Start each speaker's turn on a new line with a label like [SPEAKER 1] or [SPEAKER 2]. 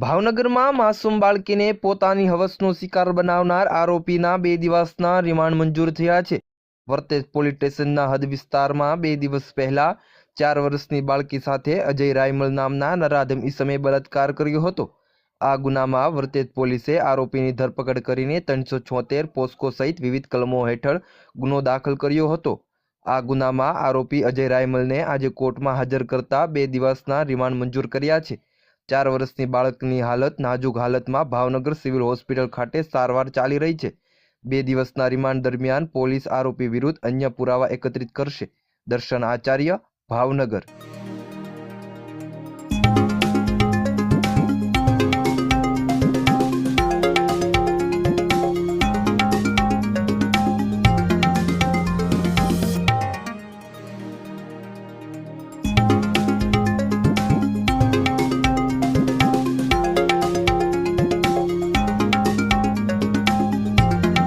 [SPEAKER 1] ભાવનગરમાં માસૂમ બાળકીને પોતાની હવસનો શિકાર બનાવનાર આરોપીના 2 દિવસના રિમાન્ડ મંજૂર થયા છે। વર્તેજ પોલીસ સ્ટેશનના હદ વિસ્તારમાં 2 દિવસ પહેલા 4 વર્ષની બાળકી સાથે અજય રાયમલ નામના નરાધમ ઈસમે બળાત્કાર કર્યો હતો। આ ગુનામાં વર્તેજ પોલીસે આરોપીની ધરપકડ કરીને 376 પોસ્કો સહિત વિવિધ કલમો હેઠળ ગુનો દાખલ કર્યો હતો। આ ગુનામાં આરોપી અજય રાયમલને આજે કોર્ટમાં હાજર કરતા 2 દિવસના રિમાન્ડ મંજૂર કર્યા છે। 4 વર્ષની બાળકની હાલત નાજુક હાલતમાં ભાવનગર સિવિલ હોસ્પિટલ ખાતે સારવાર ચાલી રહી છે। 2 દિવસના રિમાન્ડ દરમિયાન પોલીસ આરોપી વિરુદ્ધ અન્ય પુરાવા એકત્રિત કરશે। દર્શન આચાર્ય, ભાવનગર।